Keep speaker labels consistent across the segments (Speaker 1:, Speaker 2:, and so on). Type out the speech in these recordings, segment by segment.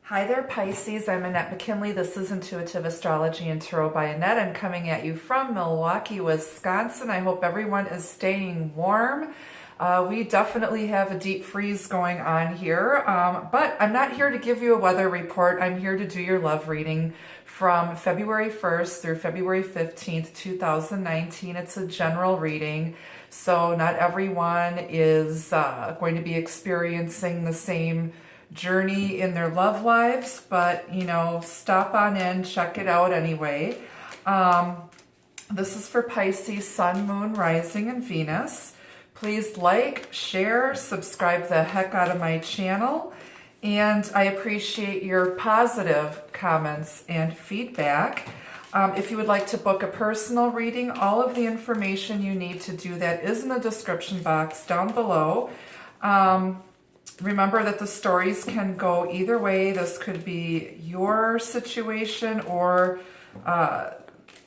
Speaker 1: Hi there, Pisces. I'm Annette McKinley. This is Intuitive Astrology and Tarot by Annette. I'm coming at you from Milwaukee, Wisconsin. I hope everyone is staying warm. We definitely have a deep freeze going on here, but I'm not here to give you a weather report. I'm here to do your love reading from February 1st through February 15th, 2019. It's a general reading, so not everyone is going to be experiencing the same journey in their love lives, but you know, stop on in, check it out anyway. This is for Pisces, Sun, Moon, Rising, and Venus. Please like, share, subscribe the heck out of my channel, and I appreciate your positive comments and feedback. If you would like to book a personal reading, all of the information you need to do that is in the description box down below. Remember that the stories can go either way. This could be your situation or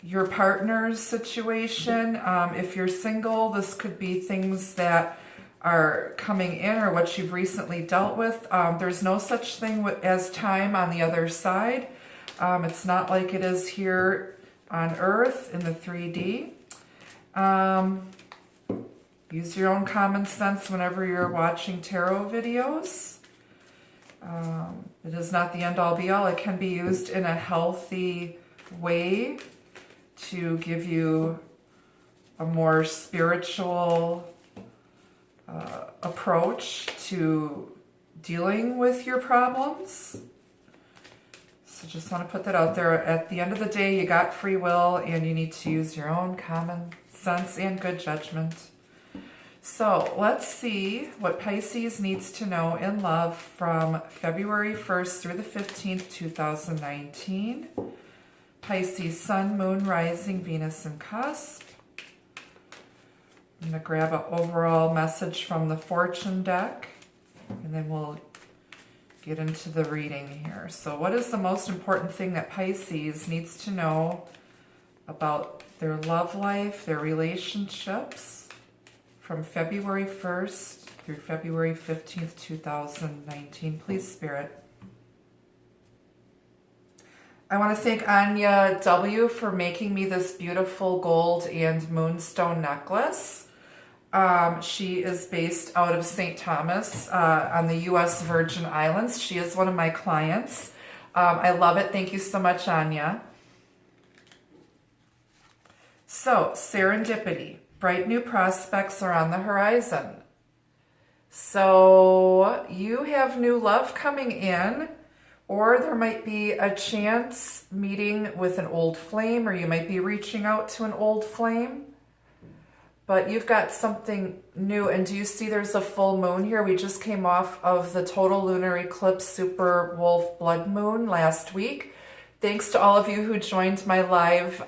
Speaker 1: your partner's situation. If you're single, this could be things that are coming in or what you've recently dealt with. There's no such thing as time on the other side. It's not like it is here on Earth in the 3D. Use your own common sense whenever you're watching tarot videos. It is not the end-all be-all. It can be used in a healthy way to give you a more spiritual approach to dealing with your problems. So just want to put that out there. At the end of the day, you got free will and you need to use your own common sense and good judgment. So let's see what Pisces needs to know in love from February 1st through the 15th, 2019. Pisces, Sun, Moon, Rising, Venus, and Cusp. I'm going to grab an overall message from the Fortune deck, and then we'll get into the reading here. So what is the most important thing that Pisces needs to know about their love life, their relationships, from February 1st through February 15th, 2019. Please, Spirit. I want to thank Anya W. for making me this beautiful gold and moonstone necklace. She is based out of St. Thomas on the U.S. Virgin Islands. She is one of my clients. I love it. Thank you so much, Anya. So, serendipity. Bright new prospects are on the horizon. So you have new love coming in, or there might be a chance meeting with an old flame, or you might be reaching out to an old flame. But you've got something new. And do you see there's a full moon here? We just came off of the total lunar eclipse super wolf blood moon last week. Thanks to all of you who joined my live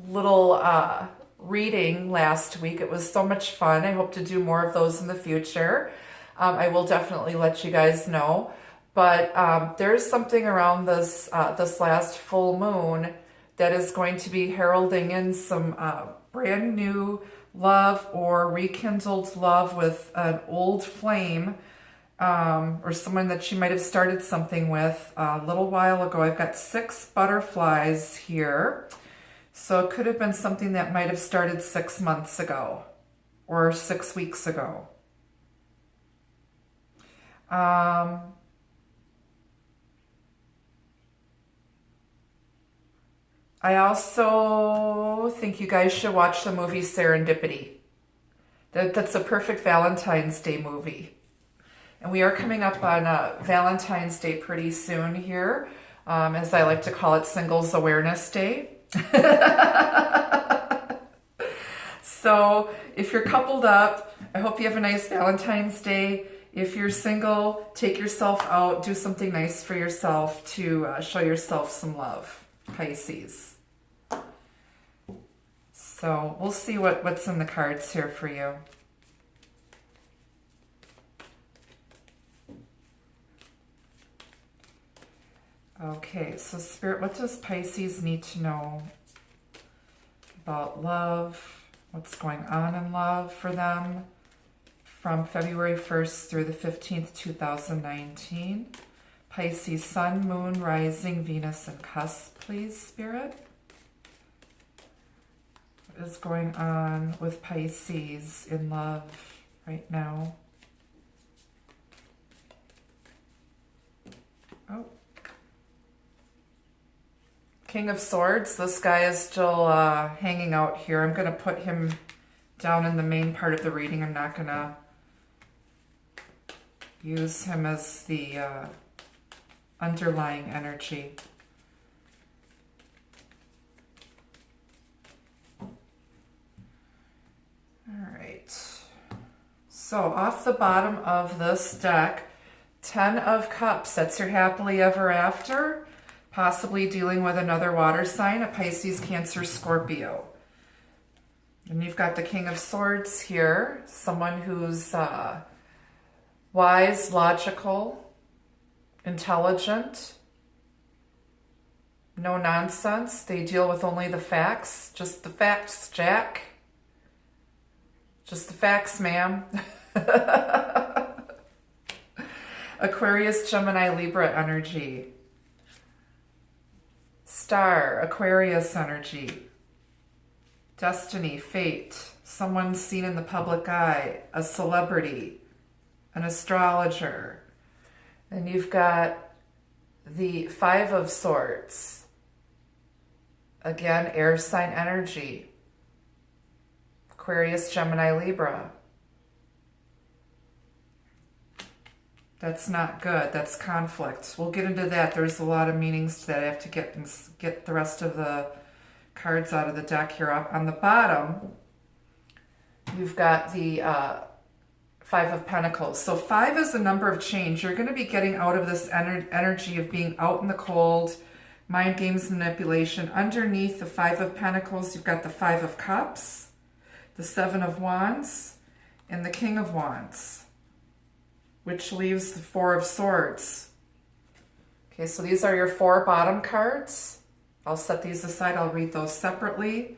Speaker 1: little reading last week. It was so much fun. I hope to do more of those in the future. I will definitely let you guys know. But there's something around this this last full moon that is going to be heralding in some brand new love or rekindled love with an old flame or someone that you might have started something with a little while ago. I've got 6 butterflies here. So it could have been something that might have started 6 months ago or 6 weeks ago. I also think you guys should watch the movie Serendipity. That's a perfect Valentine's Day movie. And we are coming up on Valentine's Day pretty soon here, as I like to call it, Singles Awareness Day. So if you're coupled up, I hope you have a nice Valentine's Day. If you're single, take yourself out, do something nice for yourself to show yourself some love, Pisces. So we'll see what's in the cards here for you. Okay, so Spirit, what does Pisces need to know about love? What's going on in love for them from February 1st through the 15th, 2019? Pisces, Sun, Moon, Rising, Venus, and Cusp, please, Spirit. What is going on with Pisces in love right now? Oh. King of Swords. This guy is still hanging out here. I'm going to put him down in the main part of the reading. I'm not going to use him as the underlying energy. All right. So off the bottom of this deck, 10 of Cups. That's your happily ever after. Possibly dealing with another water sign, a Pisces, Cancer, Scorpio. And you've got the King of Swords here, someone who's wise, logical, intelligent, no nonsense. They deal with only the facts. Just the facts, Jack. Just the facts, ma'am. Aquarius, Gemini, Libra energy. Star, Aquarius energy. Destiny, fate, someone seen in the public eye, a celebrity, an astrologer. And you've got the Five of Swords. Again, air sign energy. Aquarius, Gemini, Libra. That's not good. That's conflict. We'll get into that. There's a lot of meanings to that. I have to get the rest of the cards out of the deck here. Up on the bottom, you've got the Five of Pentacles. So 5 is a number of change. You're going to be getting out of this energy of being out in the cold, mind games, manipulation. Underneath the Five of Pentacles, you've got the Five of Cups, the Seven of Wands, and the King of Wands, which leaves the Four of Swords. Okay, so these are your 4 bottom cards. I'll set these aside. I'll read those separately.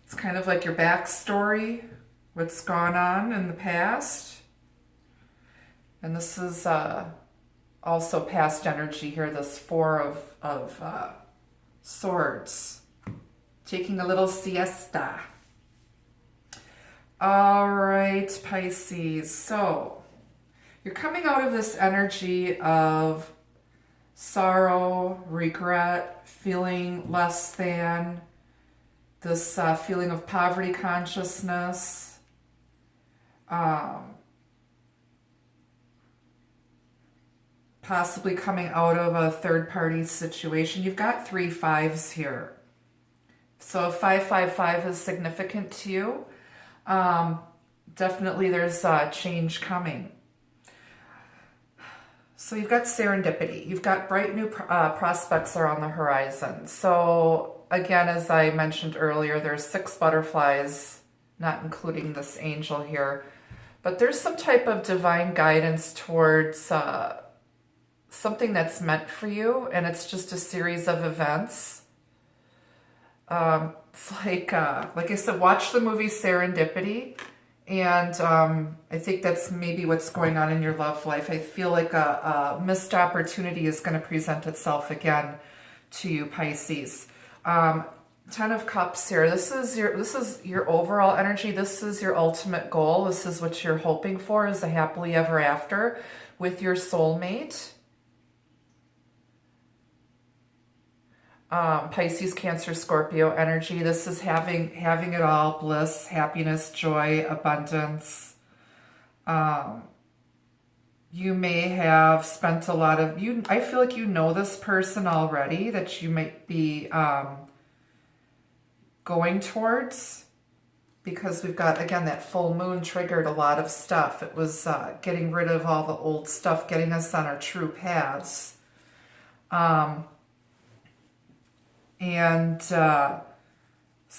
Speaker 1: It's kind of like your backstory, what's gone on in the past. And this is also past energy here, this Four of Swords. Taking a little siesta. All right, Pisces. So you're coming out of this energy of sorrow, regret, feeling less than, this feeling of poverty consciousness, possibly coming out of a third-party situation. You've got 3 5s here. So 555 is significant to you. Definitely there's change coming. So you've got serendipity. You've got bright new prospects are on the horizon. So again, as I mentioned earlier, there's 6 butterflies, not including this angel here. But there's some type of divine guidance towards something that's meant for you, and it's just a series of events. It's like I said, watch the movie Serendipity. And I think that's maybe what's going on in your love life. I feel like a missed opportunity is going to present itself again to you, Pisces. 10 of Cups here. This is your overall energy. This is your ultimate goal. This is what you're hoping for, is a happily ever after with your soulmate. Pisces, Cancer, Scorpio energy. This is having it all: bliss, happiness, joy, abundance. You may have spent a lot of I feel like you know this person already that you might be going towards, because we've got, again, that full moon triggered a lot of stuff. It was getting rid of all the old stuff, getting us on our true paths. So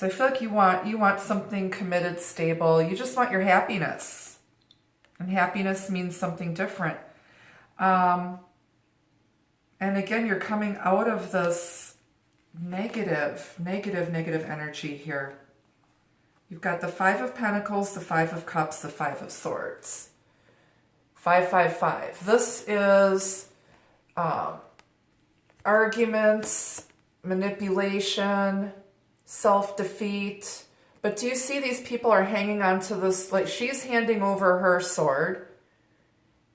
Speaker 1: I feel like you want something committed, stable. You just want your happiness. And happiness means something different. And again, you're coming out of this negative energy here. You've got the Five of Pentacles, the Five of Cups, the Five of Swords. 555. This is arguments, manipulation, self-defeat. But do you see these people are hanging on to this, like she's handing over her sword.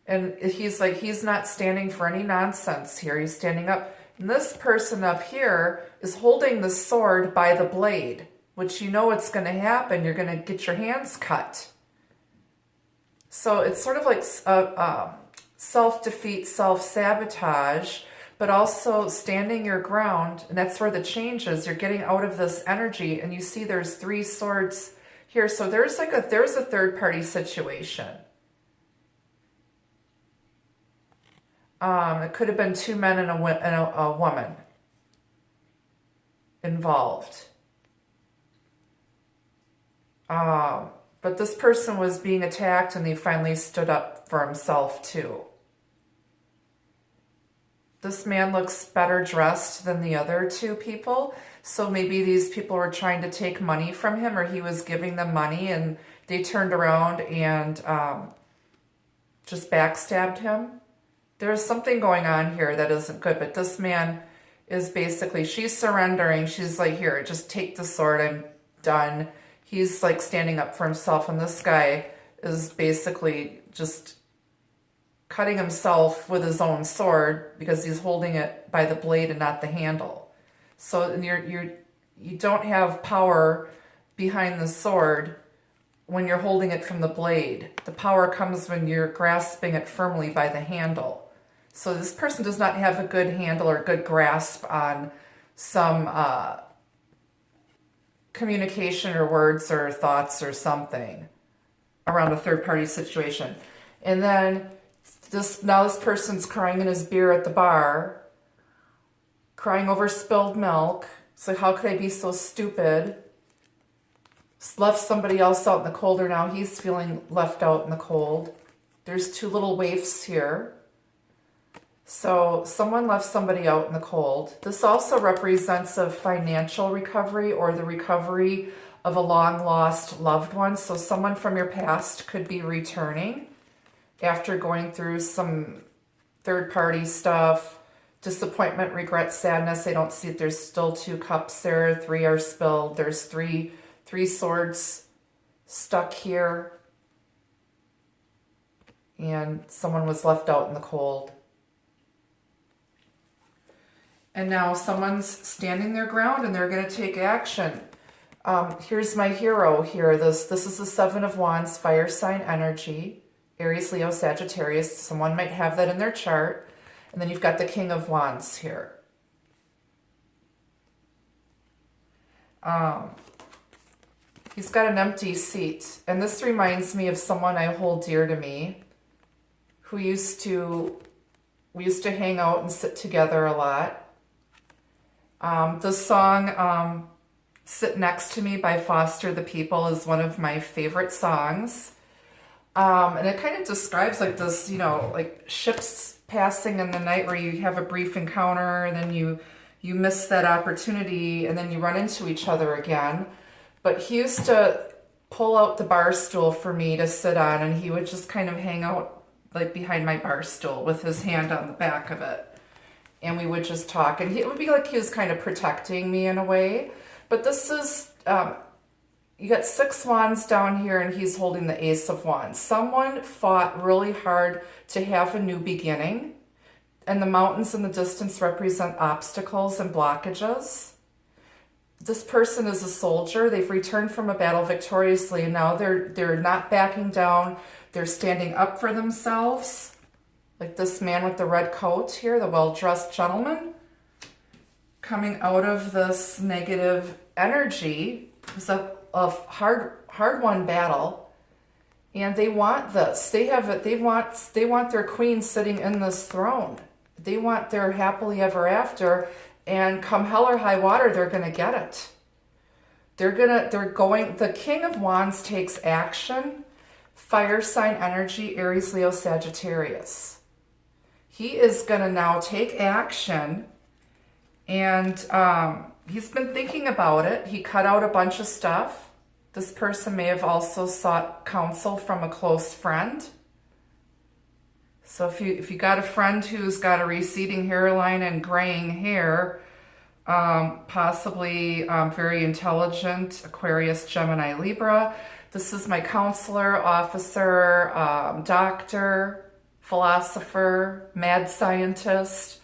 Speaker 1: And he's like, he's not standing for any nonsense here. He's standing up. And this person up here is holding the sword by the blade, which you know what's going to happen. You're going to get your hands cut. So it's sort of like self-defeat, self-sabotage, but also standing your ground. And that's where the change is. You're getting out of this energy. And you see there's 3 swords here. So there's a third-party situation. It could have been 2 men and a woman involved. But this person was being attacked and he finally stood up for himself too. This man looks better dressed than the other 2 people. So maybe these people were trying to take money from him, or he was giving them money and they turned around and just backstabbed him. There's something going on here that isn't good, but this man is basically, she's surrendering. She's like, here, just take the sword. I'm done. He's like standing up for himself. And this guy is basically just cutting himself with his own sword because he's holding it by the blade and not the handle. So you don't have power behind the sword when you're holding it from the blade. The power comes when you're grasping it firmly by the handle. So this person does not have a good handle or good grasp on some communication or words or thoughts or something around a third-party situation. And then now this person's crying in his beer at the bar, crying over spilled milk. It's like, how could I be so stupid? Left somebody else out in the cold, or now he's feeling left out in the cold. There's 2 little waifs here. So someone left somebody out in the cold. This also represents a financial recovery or the recovery of a long-lost loved one. So someone from your past could be returning after going through some third-party stuff, disappointment, regret, sadness. I don't see it. There's still 2 cups there. 3 are spilled. There's three swords stuck here. And someone was left out in the cold. And now someone's standing their ground and they're going to take action. Here's my hero here. This is the 7 of Wands, fire sign energy. Aries, Leo, Sagittarius. Someone might have that in their chart. And then you've got the King of Wands here. He's got an empty seat. And this reminds me of someone I hold dear to me who we used to hang out and sit together a lot. The song Sit Next to Me by Foster the People is one of my favorite songs. And it kind of describes like this, like ships passing in the night where you have a brief encounter and then you miss that opportunity and then you run into each other again. But he used to pull out the bar stool for me to sit on, and he would just kind of hang out like behind my bar stool with his hand on the back of it. And we would just talk, and it would be like he was kind of protecting me in a way. But this is, you got 6 wands down here, and he's holding the Ace of Wands. Someone fought really hard to have a new beginning, and the mountains in the distance represent obstacles and blockages. This person is a soldier. They've returned from a battle victoriously, and now they're not backing down. They're standing up for themselves. Like this man with the red coat here, the well-dressed gentleman, coming out of this negative energy. It's a hard-won battle, and they want this. They want their queen sitting in this throne. They want their happily ever after, and come hell or high water, they're gonna get it. The King of Wands takes action. Fire sign energy, Aries, Leo, Sagittarius. He is going to now take action, and he's been thinking about it. He cut out a bunch of stuff. This person may have also sought counsel from a close friend. So if you got a friend who's got a receding hairline and graying hair, possibly very intelligent, Aquarius, Gemini, Libra. This is my counselor, officer, doctor, philosopher, mad scientist.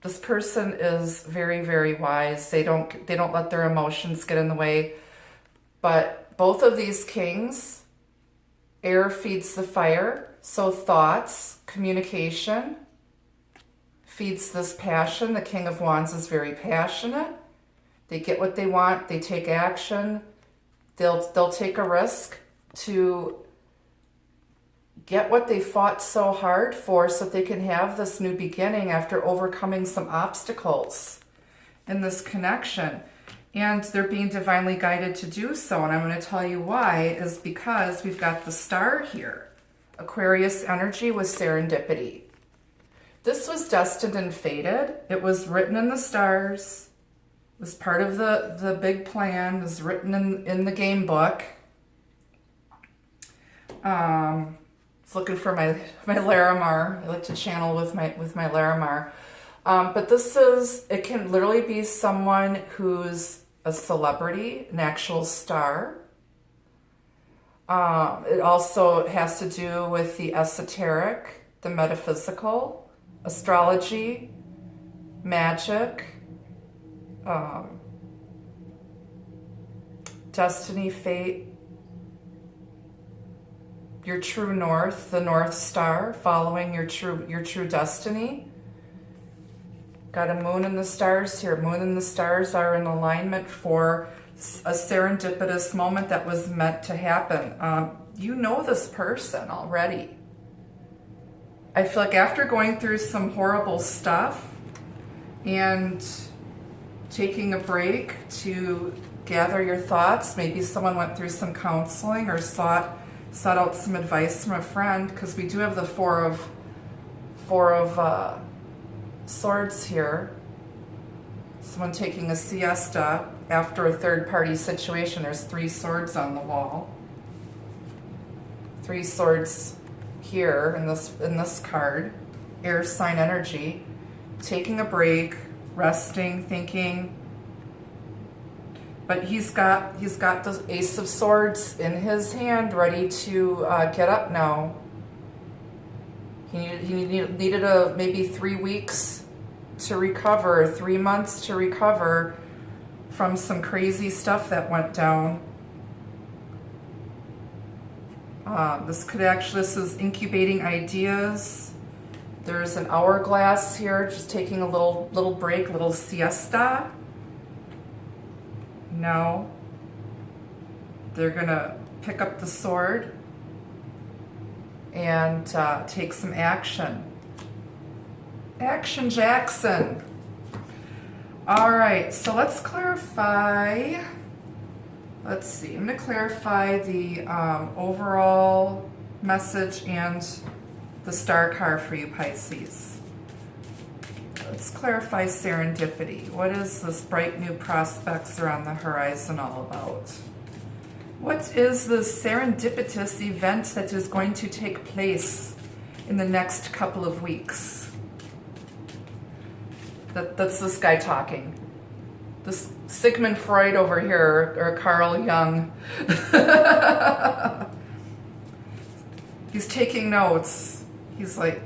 Speaker 1: This person is very, very wise. They don't let their emotions get in the way. But both of these kings, air feeds the fire. So thoughts, communication feeds this passion. The King of Wands is very passionate. They get what they want. They take action. They'll take a risk to get what they fought so hard for so that they can have this new beginning after overcoming some obstacles in this connection. And they're being divinely guided to do so. And I'm going to tell you why is because we've got the star here. Aquarius energy with serendipity. This was destined and fated. It was written in the stars. It was part of the big plan. It was written in the game book. I was looking for my Larimar. I like to channel with my Larimar. But it can literally be someone who's a celebrity, an actual star. It also has to do with the esoteric, the metaphysical, astrology, magic, destiny, fate, your true north, the North Star, following your true destiny. Got a moon in the stars here. Moon and the stars are in alignment for a serendipitous moment that was meant to happen. You know this person already. I feel like after going through some horrible stuff and taking a break to gather your thoughts, maybe someone went through some counseling or sought out some advice from a friend, because we do have the four of swords here. Someone taking a siesta after a third-party situation. There's 3 swords on the wall. 3 swords here in this card. Air sign energy. Taking a break, resting, thinking. But he's got the Ace of Swords in his hand, ready to get up now. He needed maybe 3 weeks to recover, 3 months to recover from some crazy stuff that went down. This is incubating ideas. There's an hourglass here, just taking a little break, little siesta. Now they're gonna pick up the sword and take some action. Action Jackson. All right, so let's clarify. Let's see, I'm going to clarify the overall message and the star card for you, Pisces. Let's clarify serendipity. What is this bright new prospects are on the horizon all about? What is the serendipitous event that is going to take place in the next couple of weeks? That's this guy talking. This Sigmund Freud over here, or Carl Jung. He's taking notes. He's like,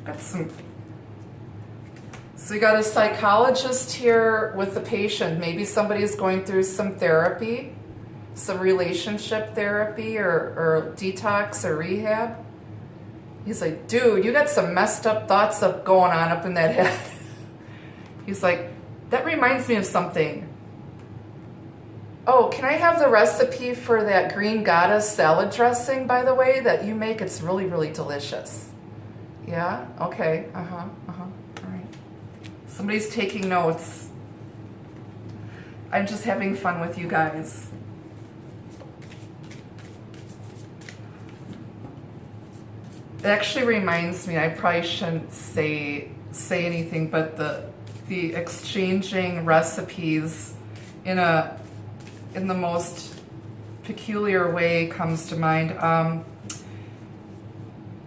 Speaker 1: got some. So you got a psychologist here with the patient. Maybe somebody's going through some therapy, some relationship therapy or detox or rehab. He's like, dude, you got some messed up thoughts going on up in that head. He's like, that reminds me of something. Oh, can I have the recipe for that green goddess salad dressing, by the way, that you make? It's really, really delicious. Yeah? Okay. All right. Somebody's taking notes. I'm just having fun with you guys. It actually reminds me, I probably shouldn't say anything, but the exchanging recipes in the most peculiar way comes to mind.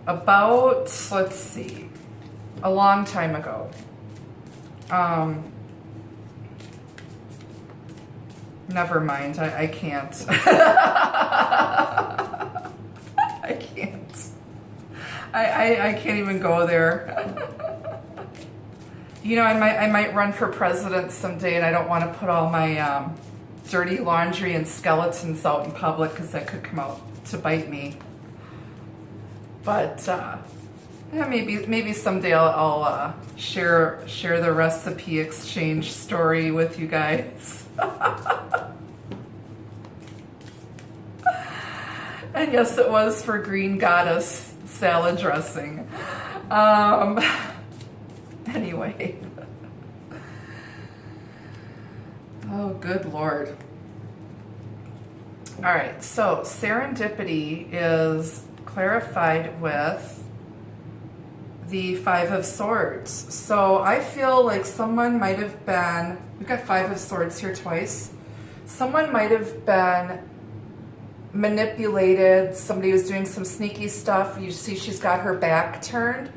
Speaker 1: about, let's see, a long time ago. Never mind, I can't. I can't. I can't even go there. You know, I might run for president someday, and I don't want to put all my dirty laundry and skeletons out in public because that could come out to bite me. But yeah, maybe someday I'll share the recipe exchange story with you guys. And yes, it was for Green Goddess salad dressing. Anyway. Oh, good Lord. All right, so serendipity is clarified with the Five of Swords. So I feel like someone might have been, we've got Five of Swords here twice. Someone might have been manipulated. Somebody was doing some sneaky stuff. You see she's got her back turned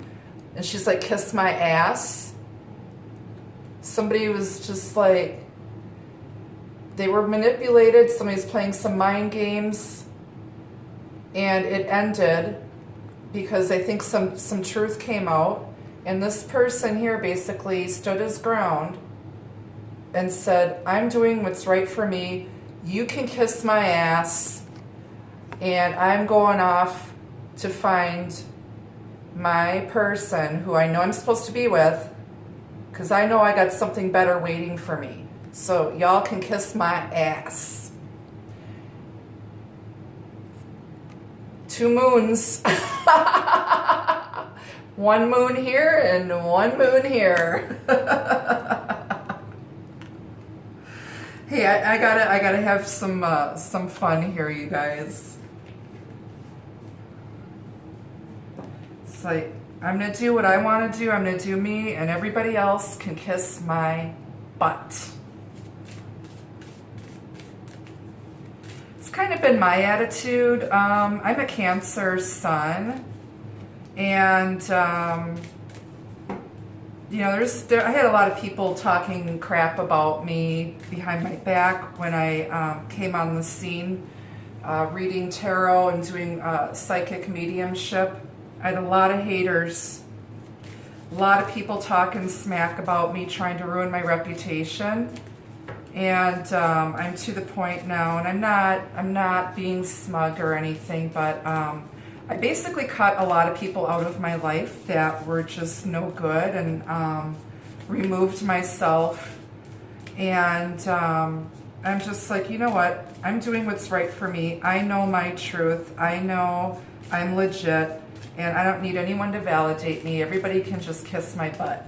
Speaker 1: and she's like, kiss my ass. Somebody was just like, they were manipulated. Somebody's playing some mind games, and it ended because I think some truth came out, and this person here basically stood his ground and said, I'm doing what's right for me. You can kiss my ass, and I'm going off to find my person who I know I'm supposed to be with, because I know I got something better waiting for me. So y'all can kiss my ass. 2 moons. 1 moon here and 1 moon here. Hey, I gotta have some fun here, you guys. It's like, I'm gonna do what I want to do. I'm gonna do me, and everybody else can kiss my butt. It's kind of been my attitude. I'm a Cancer sun, and you know, I had a lot of people talking crap about me behind my back when I came on the scene, reading tarot and doing psychic mediumship. I had a lot of haters, a lot of people talking smack about me, trying to ruin my reputation. And I'm to the point now, and I'm not being smug or anything, but I basically cut a lot of people out of my life that were just no good, and removed myself. And I'm just like, you know what? I'm doing what's right for me. I know my truth. I know I'm legit, and I don't need anyone to validate me. Everybody can just kiss my butt.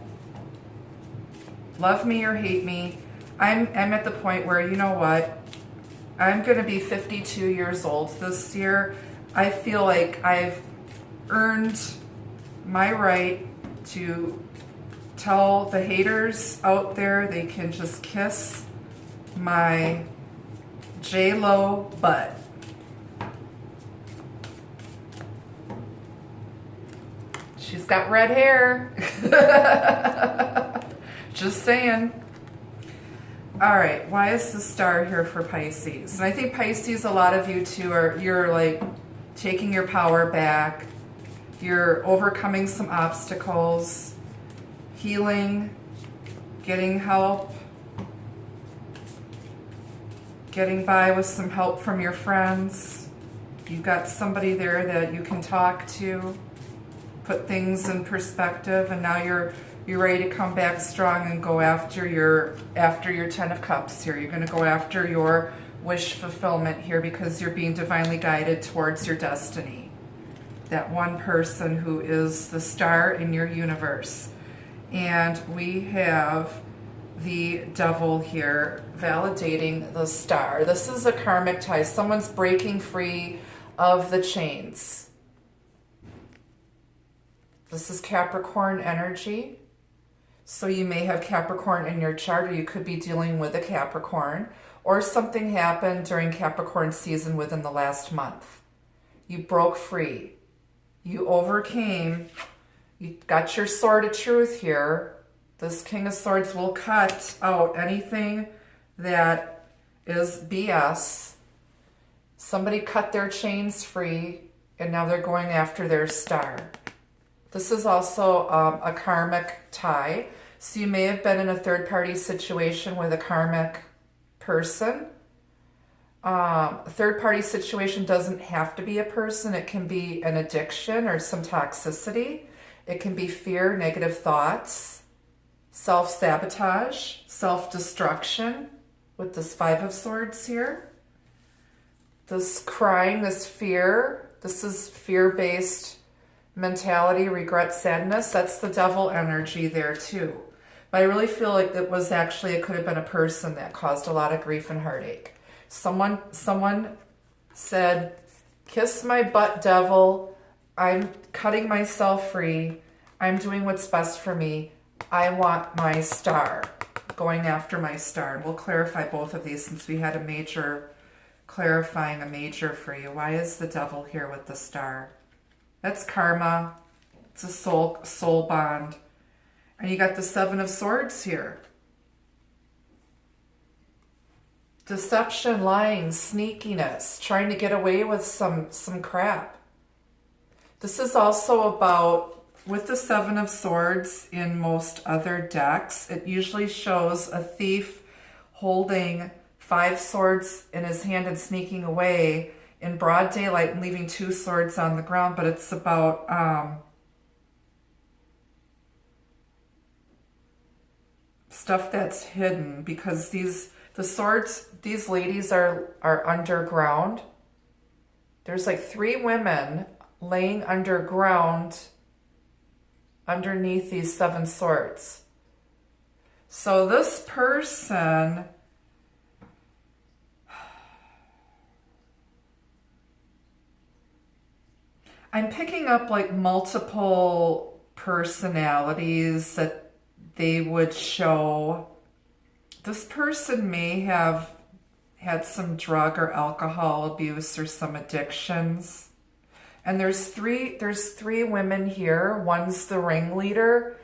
Speaker 1: Love me or hate me. I'm at the point where, you know what? I'm going to be 52 years old this year. I feel like I've earned my right to tell the haters out there they can just kiss my J-Lo butt. She's got red hair. Just saying. All right, why is the star here for Pisces? And I think Pisces, a lot of you too, you're like taking your power back. You're overcoming some obstacles, healing, getting help, getting by with some help from your friends. You've got somebody there that you can talk to, put things in perspective, and now you're ready to come back strong and go after your 10 of Cups here. You're going to go after your wish fulfillment here because you're being divinely guided towards your destiny. That one person who is the star in your universe. And we have the Devil here validating the star. This is a karmic tie. Someone's breaking free of the chains. This is Capricorn energy. So you may have Capricorn in your chart, or you could be dealing with a Capricorn, or something happened during Capricorn season within the last month. You broke free. You overcame. You got your sword of truth here. This King of Swords will cut out anything that is BS. Somebody cut their chains free, and now they're going after their star. This is also a karmic tie. So you may have been in a third-party situation with a karmic person. A third-party situation doesn't have to be a person. It can be an addiction or some toxicity. It can be fear, negative thoughts, self-sabotage, self-destruction with this Five of Swords here. This crying, this fear, this is fear-based mentality, regret, sadness. That's the devil energy there too. But I really feel like it could have been a person that caused a lot of grief and heartache. Someone said, kiss my butt, devil. I'm cutting myself free. I'm doing what's best for me. I want my star. Going after my star. And we'll clarify both of these since we had a major, clarifying a major for you. Why is the devil here with the star? That's karma. It's a soul bond. And you got the Seven of Swords here. Deception, lying, sneakiness, trying to get away with some crap. This is also about, with the Seven of Swords in most other decks, it usually shows a thief holding 5 swords in his hand and sneaking away in broad daylight and leaving 2 swords on the ground, but it's about stuff that's hidden, because these ladies are underground. There's like 3 women laying underground underneath these 7 swords. So this person, I'm picking up like multiple personalities that they would show. This person may have had some drug or alcohol abuse or some addictions. And there's three women here. One's the ringleader,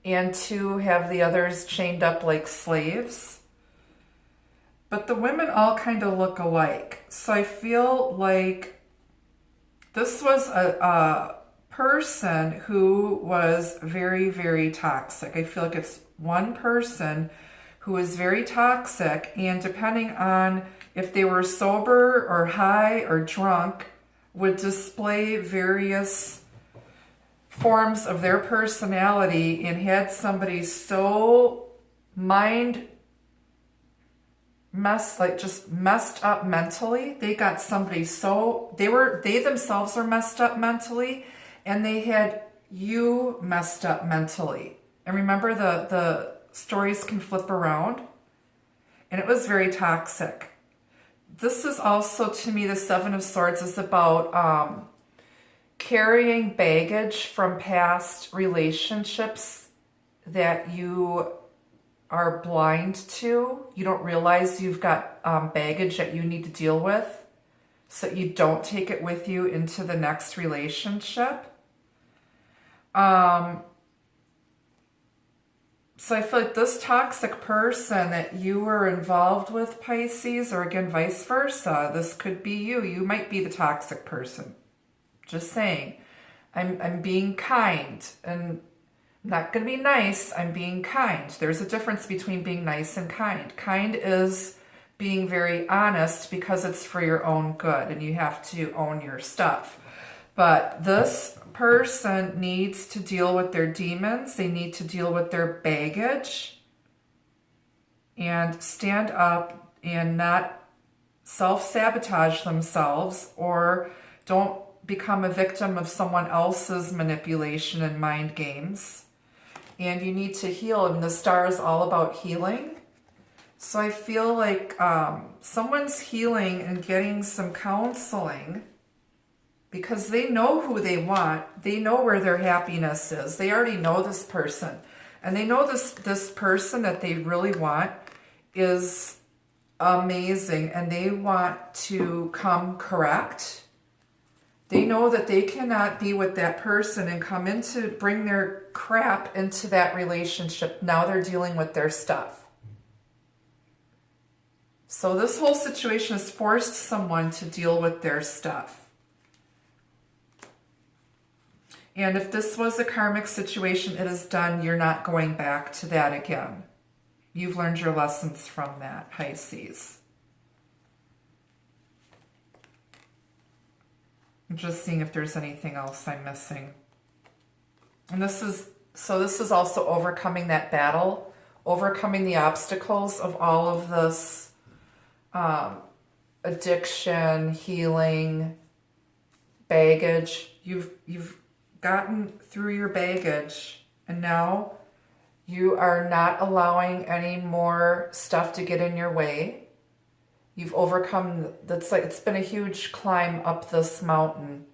Speaker 1: and 2 have the others chained up like slaves. But the women all kind of look alike. So I feel like this was a person who was very, very toxic. I feel like it's one person who is very toxic, and depending on if they were sober or high or drunk, would display various forms of their personality and had somebody so just messed up mentally. They got somebody they themselves were messed up mentally, and they had you messed up mentally. And remember, the stories can flip around, and it was very toxic. This is also, to me, the Seven of Swords is about carrying baggage from past relationships that you are blind to. You don't realize you've got baggage that you need to deal with, so you don't take it with you into the next relationship. So I feel like this toxic person that you were involved with, Pisces, or again, vice versa, this could be you. You might be the toxic person. Just saying. I'm being kind, and I'm not going to be nice. I'm being kind. There's a difference between being nice and kind. Kind is being very honest because it's for your own good, and you have to own your stuff. But this person needs to deal with their demons. They need to deal with their baggage and stand up and not self-sabotage themselves, or don't become a victim of someone else's manipulation and mind games. And you need to heal, and the star is all about healing. So I feel like someone's healing and getting some counseling, because they know who they want. They know where their happiness is. They already know this person. And they know this person that they really want is amazing. And they want to come correct. They know that they cannot be with that person and come into, bring their crap into that relationship. Now they're dealing with their stuff. So this whole situation has forced someone to deal with their stuff. And if this was a karmic situation, it is done. You're not going back to that again. You've learned your lessons from that, Pisces. I'm just seeing if there's anything else I'm missing. And this is also overcoming that battle, overcoming the obstacles of all of this addiction, healing, baggage. You've gotten through your baggage, and now you are not allowing any more stuff to get in your way. You've overcome, that's like, it's been a huge climb up this mountain.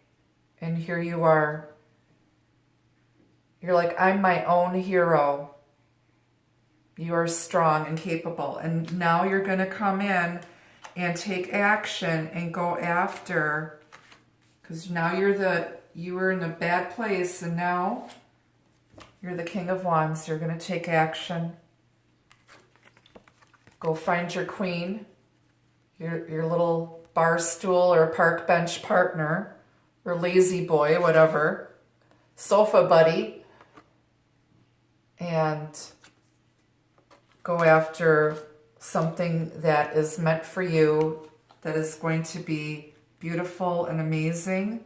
Speaker 1: And here you are. You're like, I'm my own hero. You are strong and capable. And now you're going to come in and take action and go after, because now you were in a bad place, and now you're the King of Wands. You're going to take action. Go find your queen. Your little bar stool or park bench partner, or lazy boy, whatever, sofa buddy, and go after something that is meant for you, that is going to be beautiful and amazing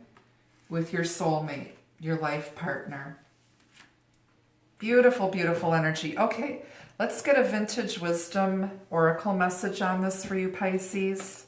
Speaker 1: with your soulmate, your life partner. Beautiful, beautiful energy. Okay. Let's get a vintage wisdom oracle message on this for you, Pisces.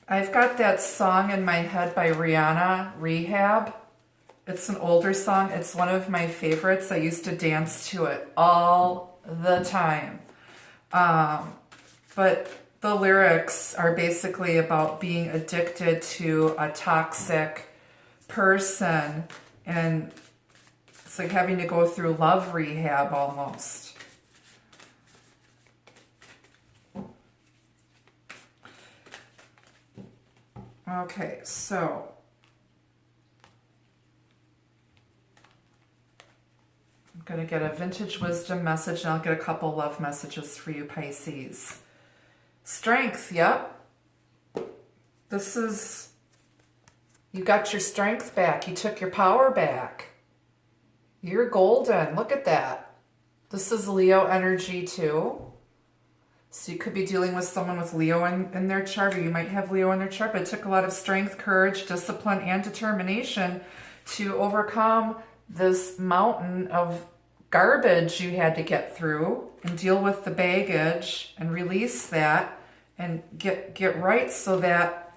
Speaker 1: I've got that song in my head by Rihanna, Rehab. It's an older song. It's one of my favorites. I used to dance to it all the time. But the lyrics are basically about being addicted to a toxic person. And it's like having to go through love rehab almost. Okay, so I'm going to get a vintage wisdom message, and I'll get a couple love messages for you, Pisces. Strength, yep. This is, you got your strength back. You took your power back. You're golden. Look at that. This is Leo energy too. So you could be dealing with someone with Leo in their chart, or you might have Leo in their chart, but it took a lot of strength, courage, discipline, and determination to overcome this mountain of garbage you had to get through and deal with the baggage and release that and get right, so that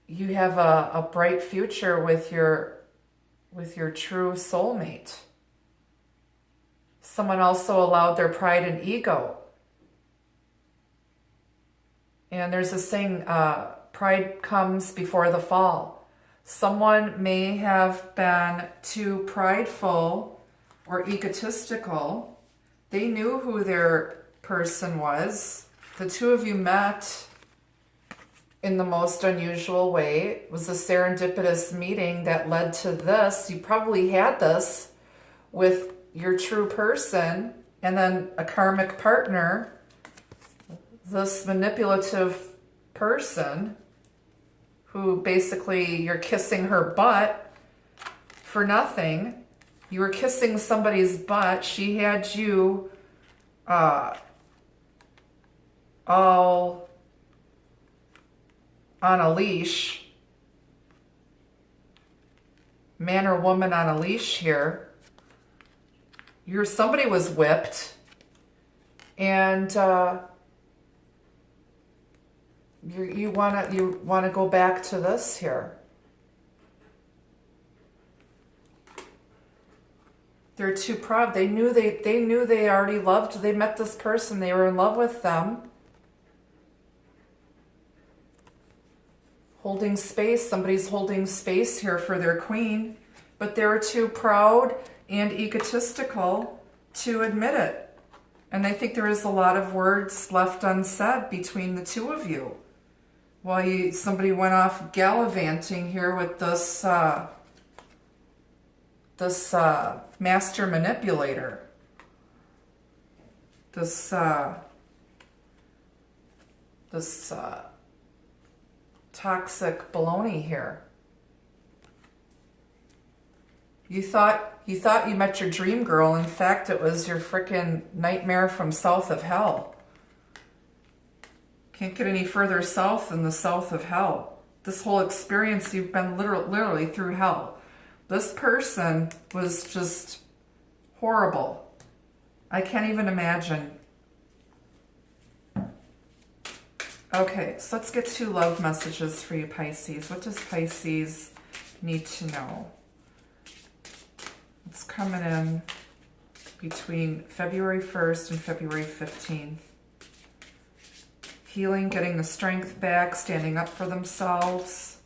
Speaker 1: you have a bright future with your true soulmate. Someone also allowed their pride and ego. And there's a saying, pride comes before the fall. Someone may have been too prideful or egotistical. They knew who their person was. The two of you met in the most unusual way. It was a serendipitous meeting that led to this. You probably had this with your true person, and then a karmic partner, this manipulative person who basically you're kissing her butt for nothing. You were kissing somebody's butt. She had you all on a leash. Man or woman on a leash here. Somebody was whipped. And you wanna go back to this here. They're too proud. They knew they already loved. They met this person. They were in love with them. Holding space. Somebody's holding space here for their queen, but they're too proud and egotistical to admit it. And I think there is a lot of words left unsaid between the two of you. While somebody went off gallivanting here with this master manipulator. This toxic baloney here. You thought you met your dream girl. In fact, it was your frickin' nightmare from south of hell. Can't get any further south than the south of hell. This whole experience, you've been literally through hell. This person was just horrible. I can't even imagine. Okay, so let's get 2 love messages for you, Pisces. What does Pisces need to know? It's coming in between February 1st and February 15th. Healing, getting the strength back, standing up for themselves.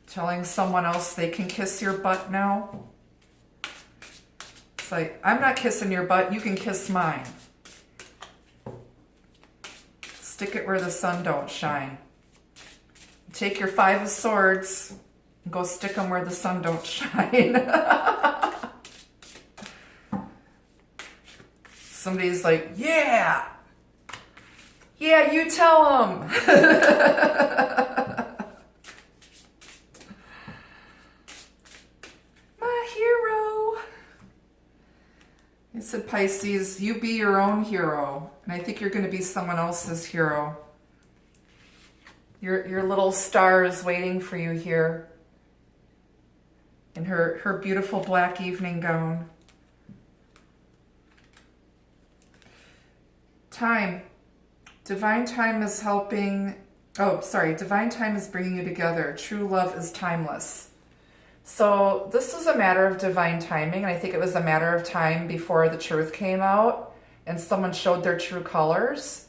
Speaker 1: Telling someone else they can kiss your butt now. It's like, I'm not kissing your butt, you can kiss mine. Stick it where the sun don't shine. Take your 5 of Swords and go stick them where the sun don't shine. Somebody's like, yeah! Yeah, you tell them! My hero! I said, Pisces, you be your own hero. And I think you're going to be someone else's hero. Your little star is waiting for you here. In her beautiful black evening gown. Time. Divine time is helping... Oh, sorry. Divine time is bringing you together. True love is timeless. So this is a matter of divine timing. And I think it was a matter of time before the truth came out. And someone showed their true colors.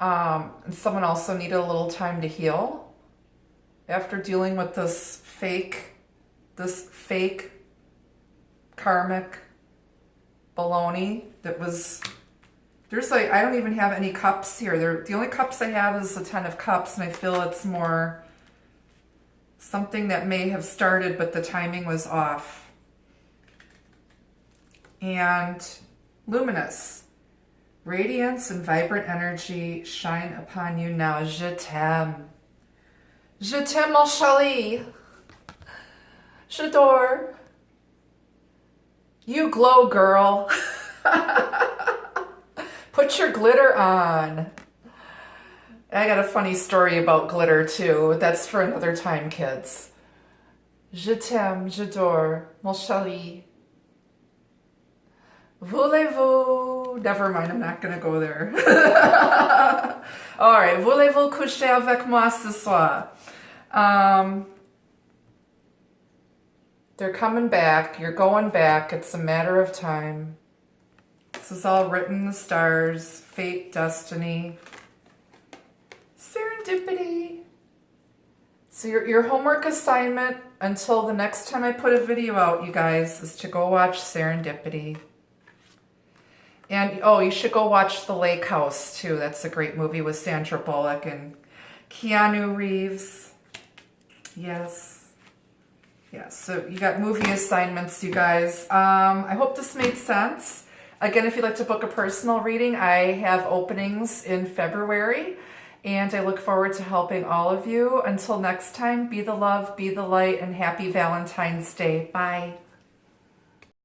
Speaker 1: And someone also needed a little time to heal. After dealing with this fake karmic baloney that was... There's like, I don't even have any cups here. The only cups I have is the 10 of Cups, and I feel it's more something that may have started, but the timing was off. And luminous. Radiance and vibrant energy shine upon you now. Je t'aime. Je t'aime, mon chéri. J'adore. You glow, girl. Put your glitter on. I got a funny story about glitter too. That's for another time, kids. Je t'aime, j'adore, mon chéri. Voulez-vous... Never mind, I'm not going to go there. All right, voulez-vous coucher avec moi ce soir? They're coming back. You're going back. It's a matter of time. This is all written in the stars. Fate, destiny, serendipity. So your homework assignment until the next time I put a video out, you guys, is to go watch Serendipity. And, oh, you should go watch The Lake House, too. That's a great movie with Sandra Bullock and Keanu Reeves. Yes. Yeah, so you got movie assignments, you guys. I hope this made sense. Again, if you'd like to book a personal reading, I have openings in February. And I look forward to helping all of you. Until next time, be the love, be the light, and happy Valentine's Day. Bye.